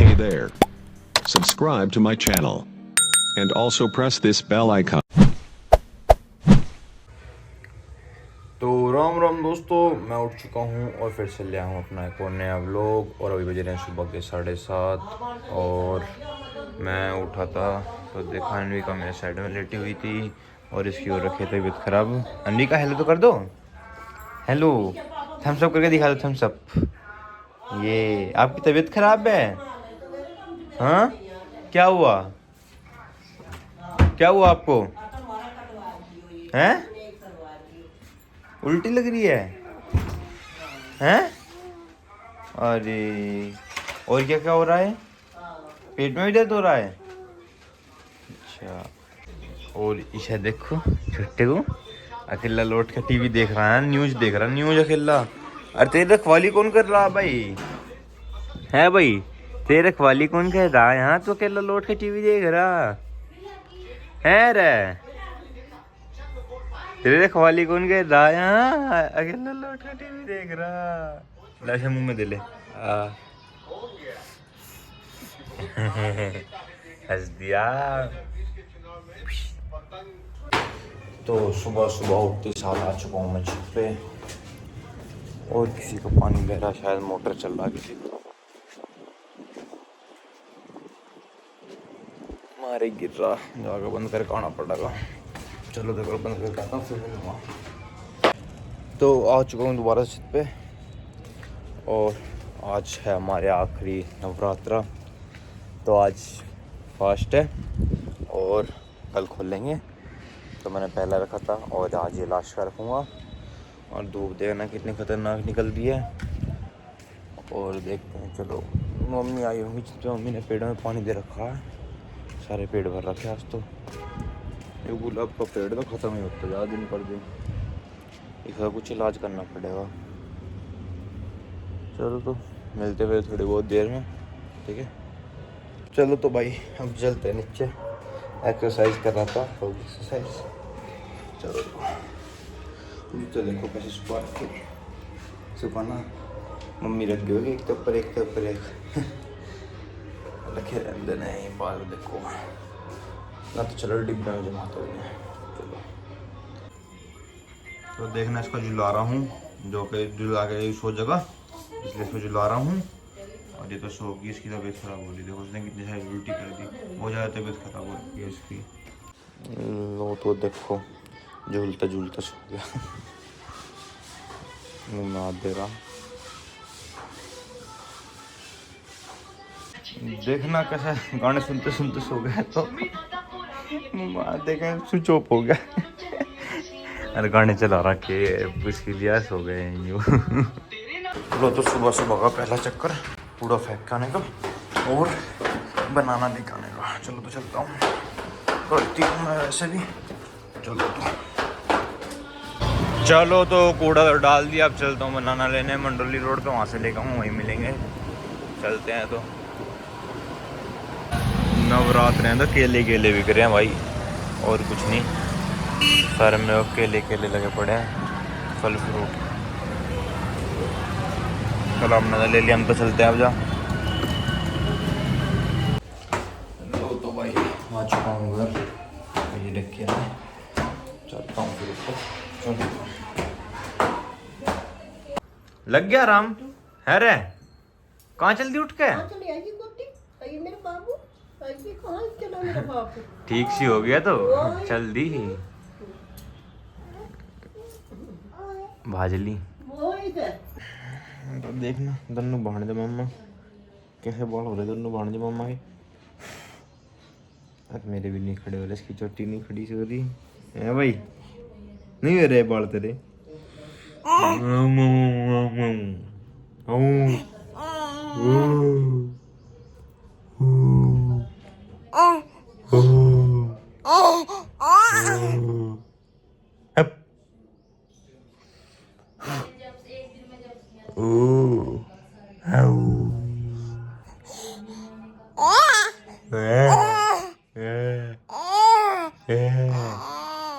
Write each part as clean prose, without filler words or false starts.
Hey there. Subscribe to my channel. And also press this bell icon. तो राम राम दोस्तों, मैं उठ चुका हूँ और फिर से लिया हूँ अपना एक और नया व्लॉग। और अभी बज रहे हैं सुबह के 7:30 और मैं उठा था तो देखा अनवी का मेरे साइड में लेटी हुई थी और इसकी ओर रखी तबीयत खराब। अनवी का हेलो तो कर दो, हेलो थम्स अप करके दिखा दो, थम्स अप। ये आपकी तबीयत खराब है? हाँ, क्या हुआ? क्या हुआ आपको? हैं? उल्टी लग रही है? हैं? अरे, और क्या क्या हो रहा है? पेट में भी दर्द हो रहा है? अच्छा। और ईशा देखो, छुट्टे को अकेला लौट के टीवी देख रहा है, न्यूज़ देख रहा है, न्यूज़ अकेला। अरे तेरी रखवाली कौन कर रहा है भाई? है भाई, तेरी रखवाली कौन कर रहा है? यहाँ तो अकेला लौट के टीवी देख रहा है रे। तेरे रखवाली कौन कर रहा है? यहाँ अकेला लौट के टीवी देख रहा। लाशा मुंह में दे ले। हंस दिया। तो सुबह सुबह उठते साथ आ चुका हूँ मैं छत पे और किसी को पानी बह रहा, शायद मोटर चल रहा किसी को। मारे गिर रहा, जाकर बंद करके आना पड़ेगा। चलो देखो बंद करके आता हूँ फिर मिलूँगा। तो आ चुका हूँ दोबारा छत पे और आज है हमारे आखिरी नवरात्रा। तो आज फास्ट है और कल खोलेंगे, तो मैंने पहला रखा था और आज ये लास्ट का रखूँगा। और धूप देखना कितनी खतरनाक निकल रही है और देखते हैं। चलो मम्मी आई होंगी, तो मम्मी ने पेड़ों में पानी दे रखा है, सारे पेड़ भर रखे आज। तो ये गुलाब का पेड़ तो ख़त्म ही होता जा दिन पर दिन, इसका कुछ इलाज करना पड़ेगा। चलो तो मिलते हुए थोड़ी बहुत देर में, ठीक है? चलो तो भाई अब चलते हैं नीचे, एक्सरसाइज कर रहा था तो एक्सरसाइज। चलो नीचे देखो कैसे सुखाना मम्मी रख गई होगी, एक के ऊपर एक के ऊपर एक रखे रहते नहीं। बाहर देखो ना, तो चलो डिब्बे में जमाते हुए। चलो तो देखना, इसको झुला रहा हूँ, जो कि झुला के सो जगह, इसलिए इसको झुला रहा हूँ। और ये तो सो गई, इसकी तबीयत खराब हो रही, देखो उसने कितनी सारी उल्टी कर दी, बहुत ज़्यादा तबीयत खराब हो रही है इसकी। लो तो देखो झूलता झूलता सो गया। मुँह में हाथ दे रहा, देखना कैसा गाने सुनते सुनते सो गया, तो मुँह में हाथ देखे स्विच ऑफ हो गया। अरे गाने चला रहा के उसके लिए सो गए यूँ। लो तो सुबह सुबह का पहला चक्कर पूरा फेंक के आने का और बनाना भी खाने का। चलो तो चलता हूँ, करती हूँ मैं वैसे भी। चलो तो कूड़ा तो डाल दिया, अब चलता हूँ बनाना लेने मंडोली रोड पे, वहाँ से लेकर हूँ, वहीं मिलेंगे। चलते हैं। तो नवरात्र हैं तो केले केले बिक रहे हैं भाई, और कुछ नहीं, सारे में केले केले लगे पड़े हैं, फल फ्रूट। चलो हमने ले लिया, हम तो चलते हैं अब। जा तो भाई आ चुका हूँ घर, ये देखिए चलता हूँ फिर ऊपर। लग गया आराम है रे? कहाँ जल्दी उठ के? ठीक सी हो गया तो चल दी भाजली। तो देखना दोनों भाणजे मम्मा कैसे बाल हो रहे, दोनों भाणजे मम्मा के। अब मेरे भी नहीं खड़े हो रहे, इसकी चोटी नहीं खड़ी सी हो रही है भाई, नहीं हो रहे बाल तेरे।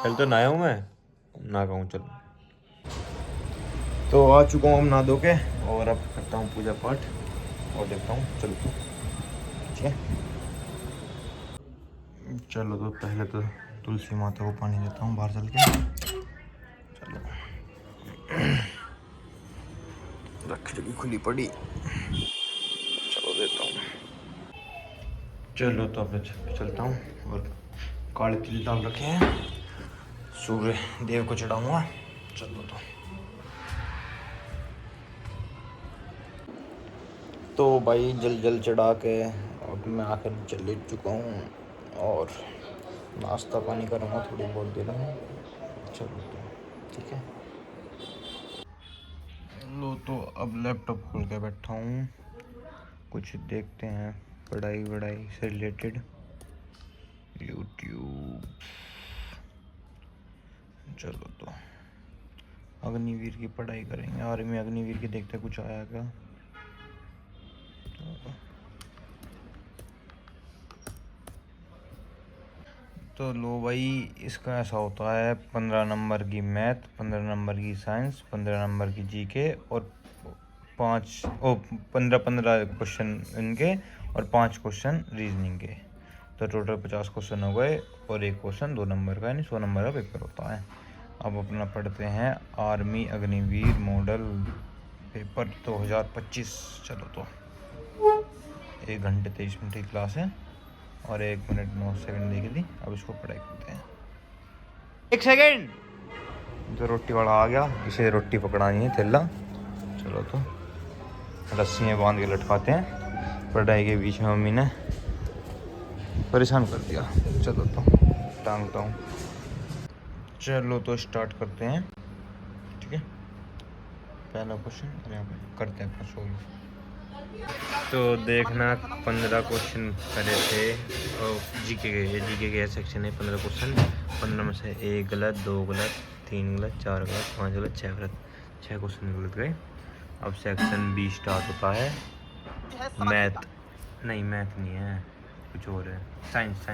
कल तो नहाया हूँ मैं, ना कहूँ। चलो तो आ चुका हूँ हम नहा धो के और अब करता हूँ पूजा पाठ और देखता हूँ। चलो तो ठीक है। चलो तो पहले तो तुलसी माता को पानी देता हूँ बाहर चल के। चलो खिड़की खुली पड़ी, चलो देता हूँ। चलो तो अपने छत पे चलता हूँ और काले तिल डाल रखे हैं, सूर्य देव को चढ़ाऊंगा। चलो तो भाई जल चढ़ा के अब मैं आकर चल चुका हूँ और नाश्ता पानी करूँगा थोड़ी बहुत देर में। चलो तो ठीक है। लो तो अब लैपटॉप खोल के बैठा हूँ, कुछ देखते हैं पढ़ाई से रिलेटेड, यूट्यूब। चलो तो अग्निवीर की पढ़ाई करेंगे, आर्मी अग्निवीर की, देखते कुछ आया क्या। तो लो भाई, इसका ऐसा होता है 15 नंबर की मैथ, 15 नंबर की साइंस, 15 नंबर की जीके और 15 क्वेश्चन इनके और 5 क्वेश्चन रीजनिंग के। तो टोटल 50 क्वेश्चन हो गए और एक क्वेश्चन 2 नंबर का, यानी 100 नंबर का पेपर होता है। अब अपना पढ़ते हैं आर्मी अग्निवीर मॉडल पेपर 2025। चलो तो 1 घंटे 23 मिनट की क्लास है और 1 मिनट 9 सेकंड देखी थी। अब इसको पढ़ाई करते हैं। 1 सेकंड, जो रोटी वाला आ गया, इसे रोटी पकड़ानी है, थैला। चलो तो रस्सियाँ बांध के लटकाते हैं, पढ़ाई के बीच में मम्मी ने परेशान कर दिया। चलो तो टांगता हूँ। चलो तो स्टार्ट करते हैं, ठीक है। पहला क्वेश्चन यहाँ पे करते हैं अपना सोल्व। तो देखना 15 क्वेश्चन करे थे और जीके के सेक्शन है। 15 क्वेश्चन, 15 में से 1 गलत, 2 गलत, 3 गलत, 4 गलत, 5 गलत, 6 गलत, 6 क्वेश्चन गलत गए। अब सेक्शन बी स्टार्ट होता है। मैथ नहीं है, कुछ और है, साइंस।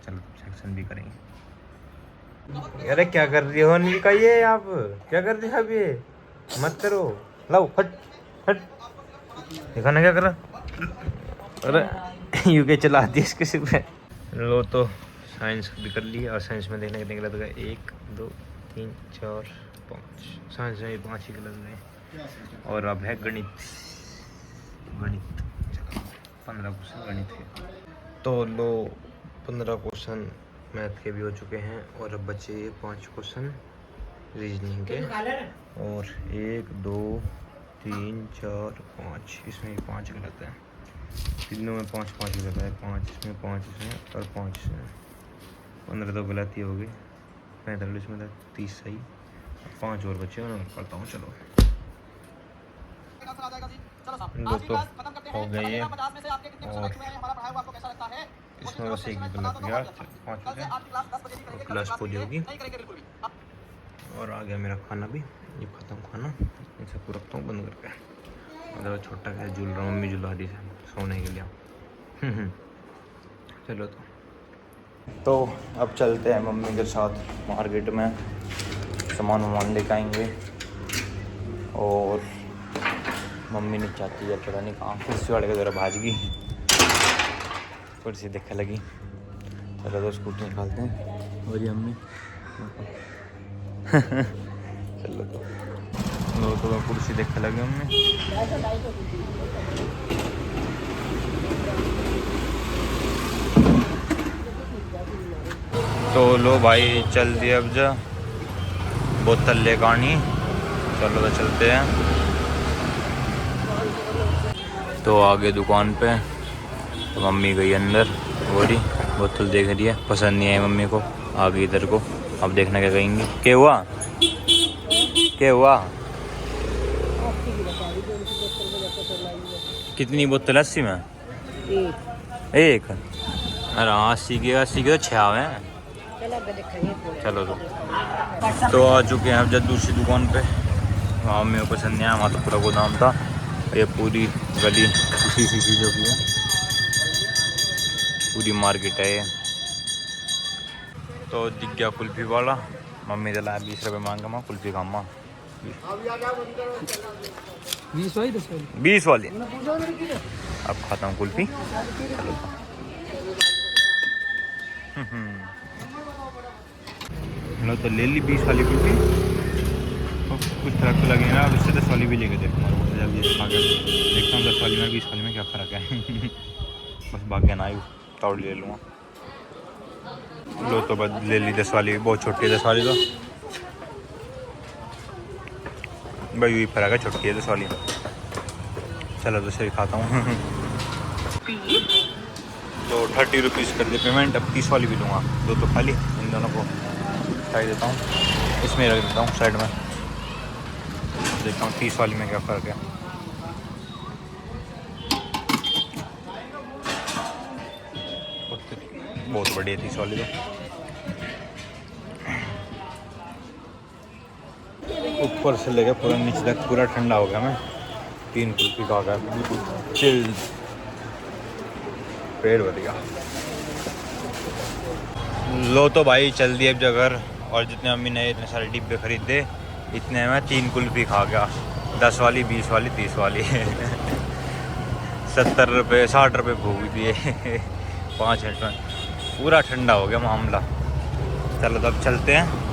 चलो सेक्शन बी करेंगे। अरे क्या कर रही हो निका, ये आप क्या कर रही हो? अब ये मत करो, लाओ हट। देखा ना क्या कर रहा। अरे यूके चला दी इसके सिर पे। लो तो साइंस भी कर लिया और साइंस में देखने कितने गलत गए, 1 2 3 4 5। साइंस में 5 ही गलत गए। और अब है गणित। 15 क्वेश्चन गणित के। तो लो 15 क्वेश्चन मैथ के भी हो चुके हैं और अब बचे 5 क्वेश्चन रीजनिंग के। और 1 2 3 4 5, इसमें 5 गलत है। तीनों में 5 गलत है, 5 इसमें, 5 इसमें और 5 इसमें। 15 तो गलत ही हो गए, 45 में था, 30 सही, 5 और बचे हैं, मैं करता हूँ। चलो दोस्तों हो गए ये, और इसमें बस एक भी गलत गया, 5 बचे और क्लास पूरी होगी। और आ गया मेरा खाना भी, ये खाता हूँ खाना, इसे को रखता हूँ बंद करके। मतलब छोटा क्या झूल रहा हूँ, मम्मी झुला दी सोने के लिए। चलो तो अब चलते हैं मम्मी के साथ मार्केट में, सामान लेकर आएंगे। और मम्मी ने चाहती है पता नहीं कहाँ, कुर्सी वाले का ज़रा भाज गई, कुर्सी देखने लगी। चलो तो स्कूटी निकालते हैं। और ये मम्मी चलो तो कुर्सी देखने लगे मम्मी। तो लो भाई चल दिए, अब जा बोतल ले आनी। चलो तो चलते हैं। तो आगे दुकान पे तो मम्मी गई अंदर, बोली बोतल देख रही है, पसंद नहीं आई मम्मी को, आ गई इधर को। अब देखना क्या कहेंगी। क्या हुआ? कितनी बोतल? 80 में एक। अरे 80 के तो 6 हैं। चलो तो आ चुके हैं अब जब दूसरी दुकान पे। वहाँ मेरे को पसंद नहीं आया, वहाँ तो पूरा गोदाम था। ये पूरी गली उसी चीज़ों की है, पूरी मार्केट है ये। तो दिख गया कुल्फी वाला, मम्मी ने लाया 20 रुपये मांगा, माँ कुल्फी खामा 20 वाली। अब खाता हूँ कुल्फी। चलो तो ले ली 20 वाली कुल्फी, तो कुछ फर्क तो लगेगा। अब इससे 10 वाली भी लेके देखूँगा, जल्दी से खा कर देखता हूँ 10 वाली में 20 वाली में क्या फ़र्क है। बस भाग्य ना आयु तौड़ ले लूँगा। लो तो बस ले ली 10 वाली, बहुत छोटी है 10 वाली तो भाई, यही फ़र्क है, छोटी है 10 वाली। चलो तो सही खाता हूँ। तो 30 रुपीज़ कर दे पेमेंट। अब 30 वाली भी लूँगा, दो तो खाली, इन दोनों को खाई देता हूँ, इसमें रख देता हूँ साइड में। देखता हूँ 30 वाली में क्या फ़र्क है। बहुत बढ़िया 30 वाली तो। ऊपर से लेकर पूरा नीचे तक पूरा ठंडा हो गया। मैं 3 कुल्फी खा गया, बिल्कुल चिल, पेट भर गया। लो तो भाई चल दिए अब जगह, और जितने अम्मी ने इतने सारे डिब्बे खरीदे, इतने में 3 कुल्फी खा गया। 10 वाली, 20 वाली, 30 वाली। 70 रुपये 60 रुपये भूख दिए। 5 मिनट में पूरा ठंडा हो गया मामला। चलो तो अब चलते हैं।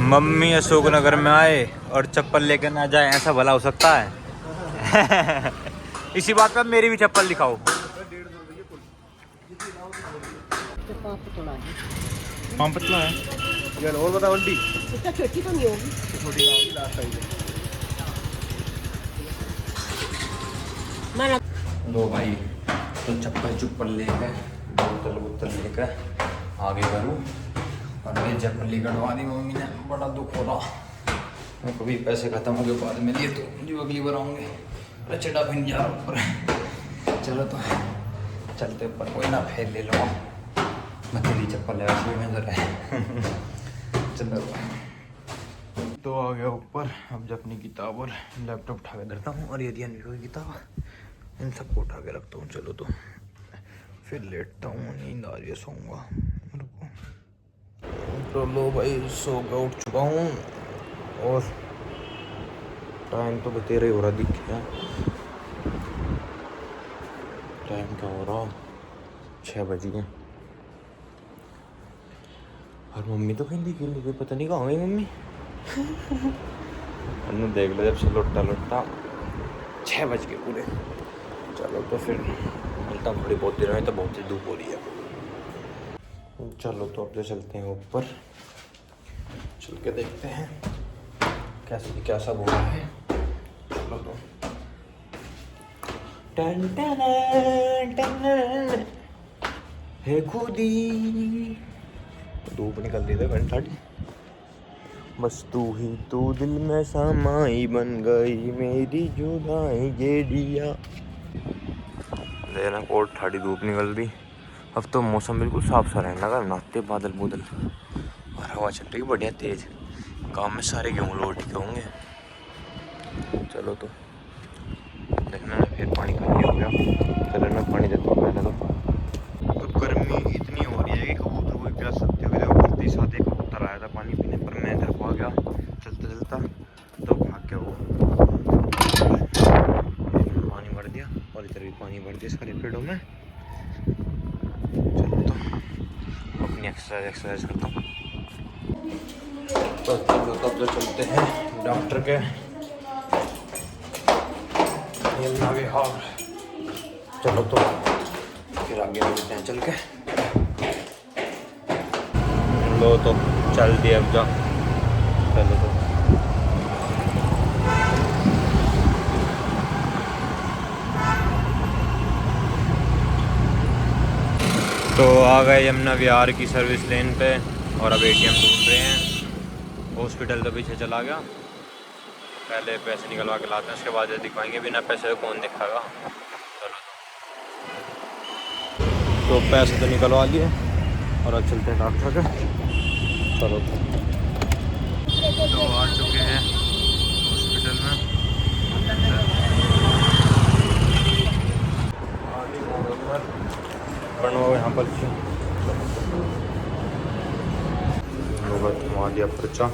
मम्मी अशोक नगर में आए और चप्पल लेकर ना जाए, ऐसा भला हो सकता है? इसी बात पर मेरी भी चप्पल दिखाओ। पाँव पतला है यार। और बता बंटी, इतना छोटी तो नहीं होगी, छोटी ना होगी, लास्ट साइज है। लो भाई, तो चप्पल लेकर, बोतल लेकर आगे करूँ, और मेरी चप्पल कटवा दी मम्मी ने। बड़ा दुख हो रहा, मैं कभी पैसे ख़त्म हो गए बाद में लिए तो जो अगली बार आऊँगे। चढ़ा भी नहीं जा रहा ऊपर। चलो तो चलते ऊपर, कोई ना फिर ले लो। मैं तेरी चप्पल है वैसे में ज़रा है। चलो तो आ गया ऊपर। अब जब अपनी किताब और लैपटॉप उठा के धरता हूँ, और ये दी अनवी की किताब, इन सबको उठा के रखता हूँ। चलो तो फिर लेटता हूँ, नींद आ रही है, सोऊंगा। तो लो भाई, सो कर उठ चुका हूँ, और टाइम तो बतेरा ही हो रहा, दिख गया टाइम क्या हो रहा, 6 बज गए। और मम्मी तो कहीं दिखी नहीं, पता नहीं कहाँ गई मम्मी। हमने देख लिया जब से लुट्टा 6 बज गए पूरे। चलो तो फिर मिलता हूँ थोड़ी बहुत देर में, तो बहुत ही धूप हो रही है। चलो तो अब जो चलते हैं ऊपर, चल के देखते हैं क्या सब हो रहा है। चलो तो टन टन टन है खुदी, धूप निकल रही है घंटा। बस तू ही तू दिल में समाई बन गई, मेरी जुदाई गेड़िया। लेना कोट ठाड़ी, धूप निकल रही। अब तो मौसम बिल्कुल साफ सा रहने लगा, नाते बादल बुदल, और हवा चल रही बढ़िया तेज। गाँव में सारे गेहूँ लोट के होंगे। चलो तो देखना ना, फिर पानी खाली हो गया। चलो मैं पानी देता हूँ पहले तो गर्मी इतनी हो रही है कि कबूतर को प्यास सकते हो। देखो कुर्ती साथ एक कबूतर आया था पानी पीने, पर मैं इधर को आ गया चलता तो भाग गया वो। पानी भर दिया, और इधर भी पानी भर दिया सारे पेड़ों में। चलो तो अपनी एक्सरसाइज करता हूँ। तो चलो तब जो चलते हैं डॉक्टर के। चलो तो फिर आगे मिलते हैं चल के। लो तो चल दिए अब जा। चलो तो आ गए यमुना विहार की सर्विस लेन पे, और अब एटीएम ढूंढ रहे हैं। हॉस्पिटल तो पीछे चला गया, पहले पैसे निकलवा के लाते हैं, उसके बाद दिखवाएंगे। बिना पैसे कौन दिखाएगा। तो पैसे तो निकलवा लिए, और अब चलते हैं डॉक्टर के। चलो तो आ चुके हैं हॉस्पिटल में। बनवाओ यहाँ पर घुमा दिया पर्चा।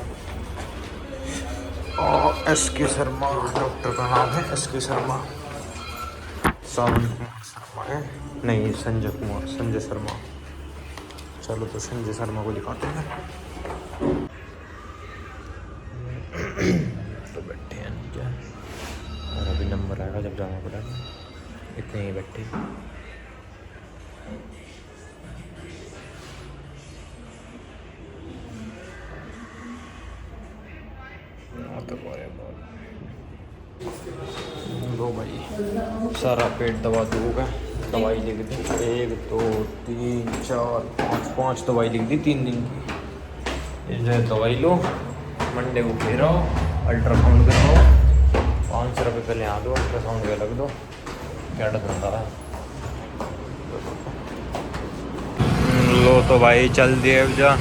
और SK शर्मा डॉक्टर का नाम है, SK शर्मा। सावन कुमार शर्मा है, नहीं संजय शर्मा। चलो तो संजय शर्मा को दिखाते हैं। तो बैठे हैं नीचे और अभी नंबर आएगा जब जाना पड़ेगा। इतने ही बैठे। लो भाई सारा पेट दवा दूंगा। दवाई लिख दी 1 2 3 4 5 दवाई लिख दी 3 दिन की। इस दवाई लो, मंडे को फिर आओ, अल्ट्रासाउंड कराओ, 500 रुपये पहले यहाँ दो, अल्ट्रासाउंड का लग दो। क्या धंधा है। लो तो भाई चल दिए अब जा।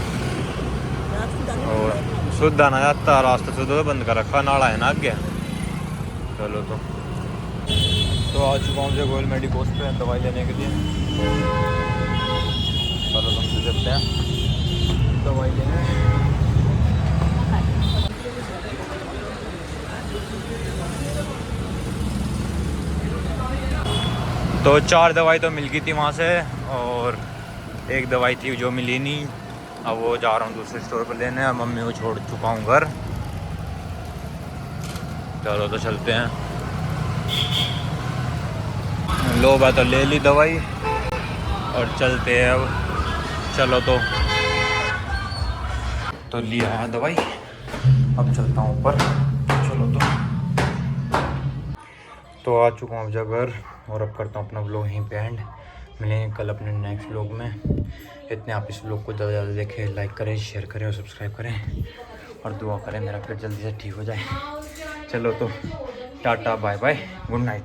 और शुद्ध आना जाता रास्ता शुद्ध तो बंद कर रखा, नाला है ना आगे। चलो तो आ चुका हूँ जो गोयल मेडिकोस पे दवाई लेने के लिए। चलो तुमसे चलते हैं दवाई लेने। तो 4 दवाई तो मिल गई थी वहाँ से, और एक दवाई थी जो मिली नहीं। अब वो जा रहा हूँ दूसरे स्टोर पर लेने। अब मम्मी को छोड़ चुका हूँ घर। चलो तो चलते हैं। लो बात तो ले ली दवाई और चलते हैं अब। चलो तो लिया है दवाई, अब चलता हूँ ऊपर। चलो तो आ चुका हूँ घर और अब करता हूँ अपना व्लॉग यहीं पे एंड। मिलेंगे कल अपने नेक्स्ट व्लॉग में। इतने आप इस व्लॉग को ज़्यादा से ज़्यादा देखें, लाइक करें, शेयर करें और सब्सक्राइब करें और दुआ करें मेरा पेट जल्दी से ठीक हो जाए। चलो तो tata bye bye, good night.